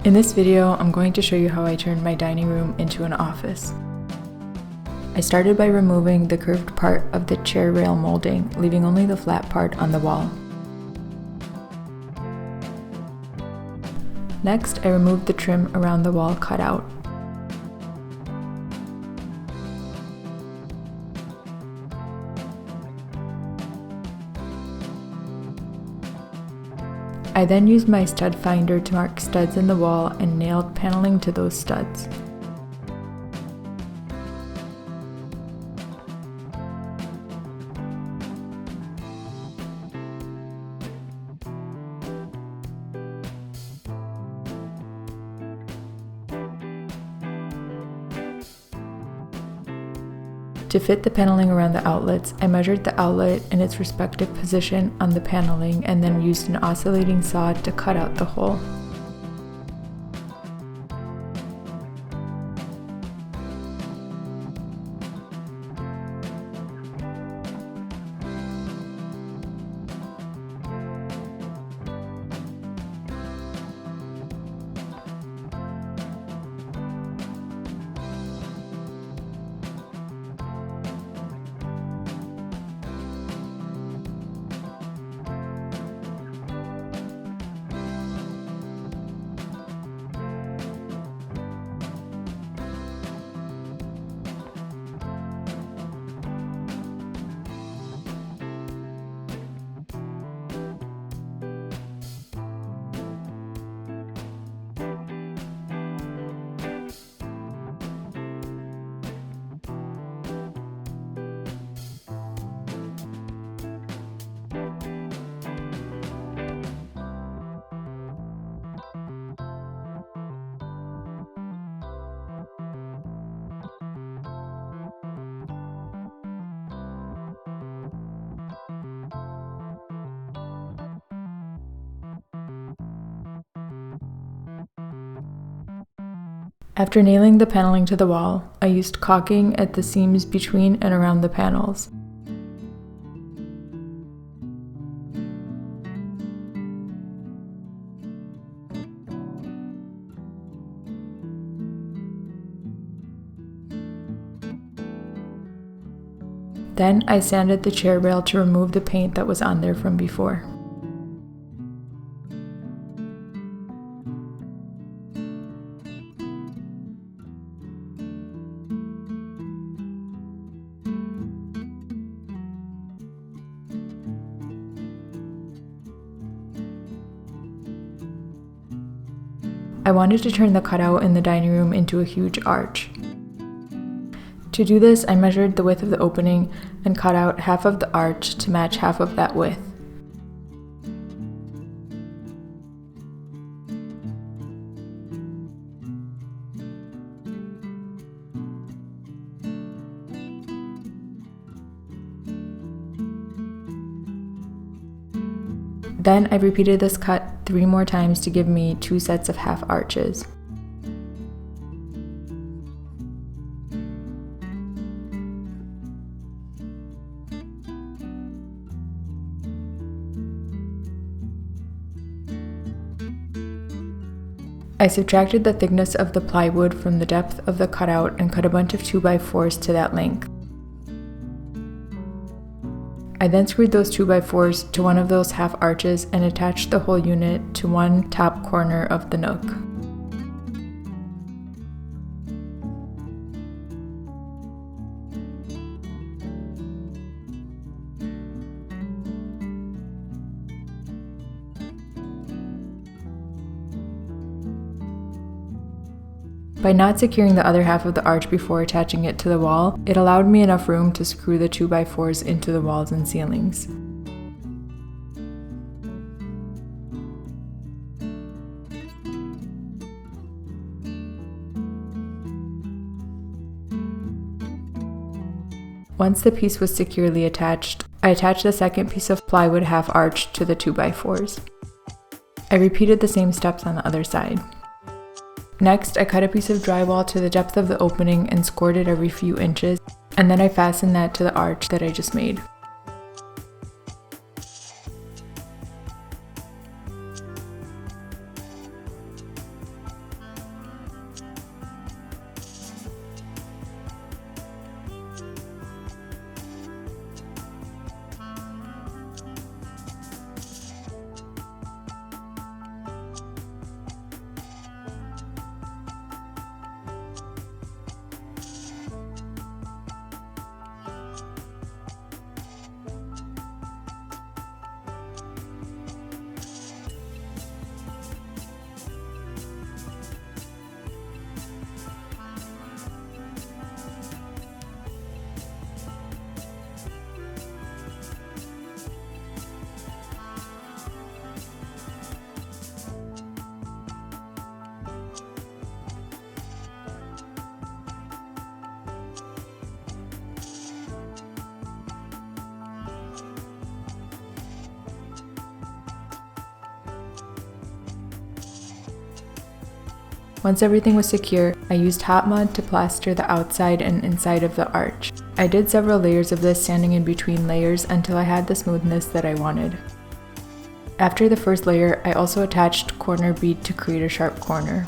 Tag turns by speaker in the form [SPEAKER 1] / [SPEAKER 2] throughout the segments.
[SPEAKER 1] In this video, I'm going to show you how I turned my dining room into an office. I started by removing the curved part of the chair rail molding, leaving only the flat part on the wall. Next, I removed the trim around the wall cutout. I then used my stud finder to mark studs in the wall and nailed paneling to those studs. To fit the paneling around the outlets, I measured the outlet in its respective position on the paneling and then used an oscillating saw to cut out the hole. After nailing the paneling to the wall, I used caulking at the seams between and around the panels. Then I sanded the chair rail to remove the paint that was on there from before. I wanted to turn the cutout in the dining room into a huge arch. To do this, I measured the width of the opening and cut out half of the arch to match half of that width. Then I repeated this cut 3 more times to give me 2 sets of half arches. I subtracted the thickness of the plywood from the depth of the cutout and cut a bunch of 2x4s to that length. I then screwed those 2x4s to one of those half arches and attached the whole unit to one top corner of the nook. By not securing the other half of the arch before attaching it to the wall, it allowed me enough room to screw the 2x4s into the walls and ceilings. Once the piece was securely attached, I attached the second piece of plywood half arch to the 2x4s. I repeated the same steps on the other side. Next, I cut a piece of drywall to the depth of the opening and scored it every few inches, and then I fastened that to the arch that I just made. Once everything was secure, I used hot mud to plaster the outside and inside of the arch. I did several layers of this, sanding in between layers until I had the smoothness that I wanted. After the first layer, I also attached corner bead to create a sharp corner.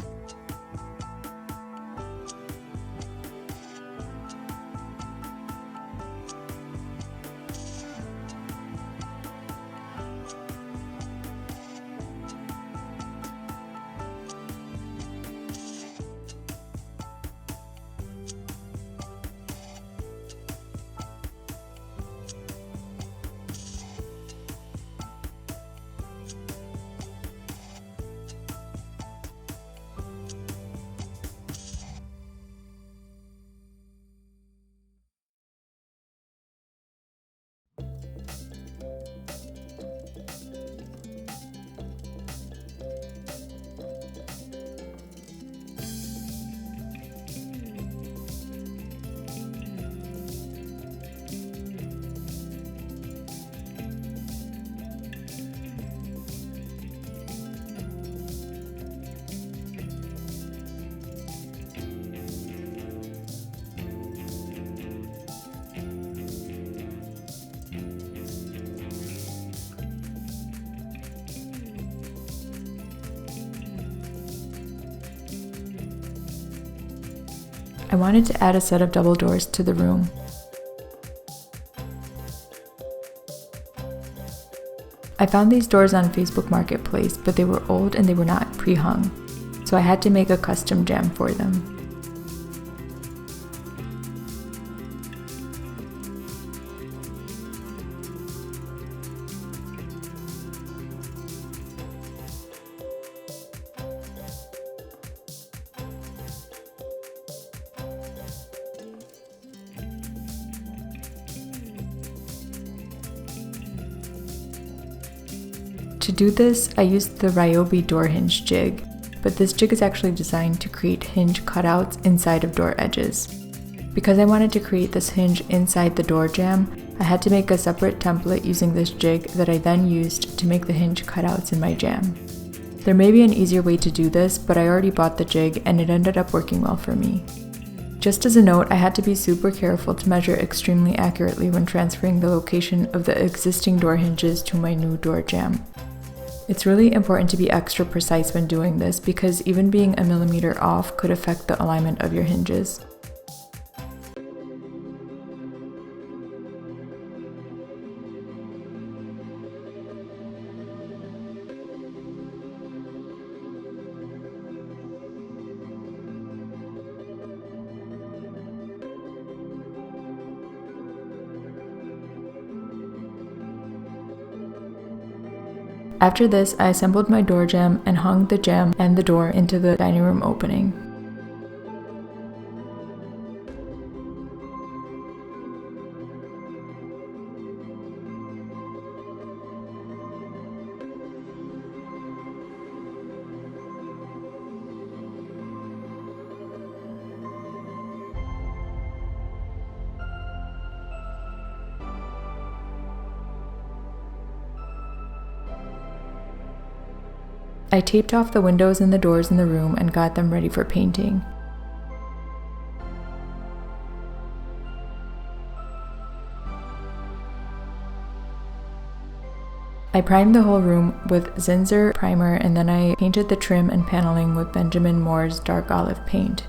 [SPEAKER 1] I wanted to add a set of double doors to the room. I found these doors on Facebook Marketplace, but they were old and they were not pre-hung, so I had to make a custom jamb for them. To do this, I used the Ryobi door hinge jig, but this jig is actually designed to create hinge cutouts inside of door edges. Because I wanted to create this hinge inside the door jamb, I had to make a separate template using this jig that I then used to make the hinge cutouts in my jamb. There may be an easier way to do this, but I already bought the jig and it ended up working well for me. Just as a note, I had to be super careful to measure extremely accurately when transferring the location of the existing door hinges to my new door jamb. It's really important to be extra precise when doing this because even being a millimeter off could affect the alignment of your hinges. After this, I assembled my door jamb and hung the jamb and the door into the dining room opening. I taped off the windows and the doors in the room and got them ready for painting. I primed the whole room with Zinsser primer and then I painted the trim and paneling with Benjamin Moore's dark olive paint.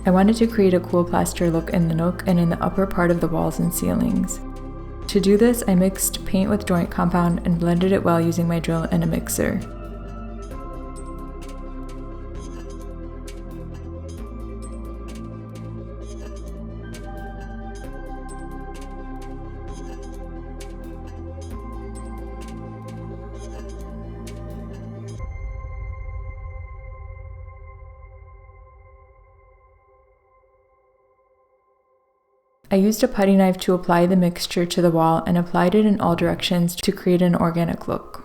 [SPEAKER 1] I wanted to create a cool plaster look in the nook and in the upper part of the walls and ceilings. To do this, I mixed paint with joint compound and blended it well using my drill and a mixer. I used a putty knife to apply the mixture to the wall and applied it in all directions to create an organic look.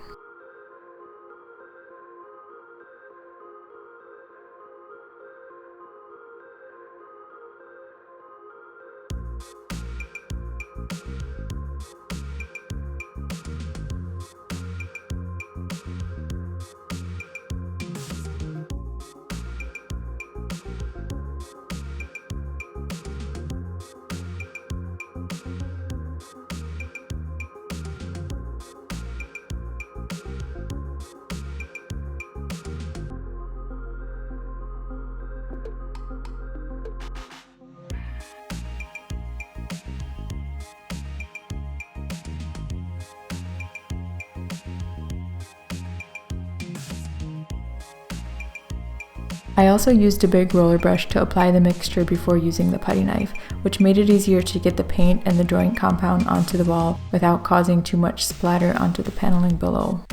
[SPEAKER 1] I also used a big roller brush to apply the mixture before using the putty knife, which made it easier to get the paint and the joint compound onto the wall without causing too much splatter onto the paneling below.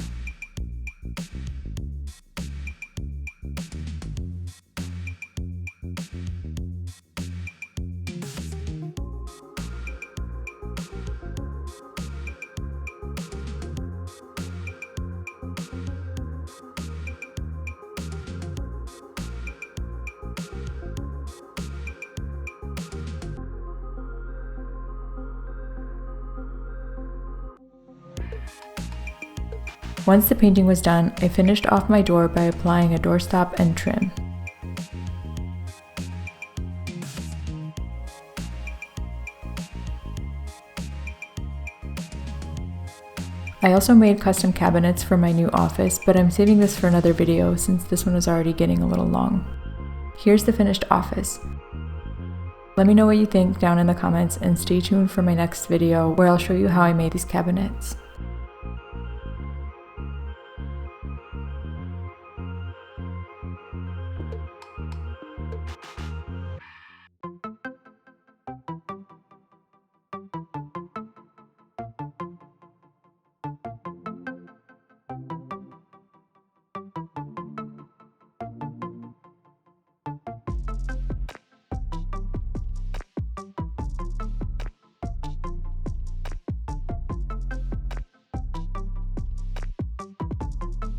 [SPEAKER 1] Once the painting was done, I finished off my door by applying a doorstop and trim. I also made custom cabinets for my new office, but I'm saving this for another video since this one is already getting a little long. Here's the finished office. Let me know what you think down in the comments and stay tuned for my next video where I'll show you how I made these cabinets.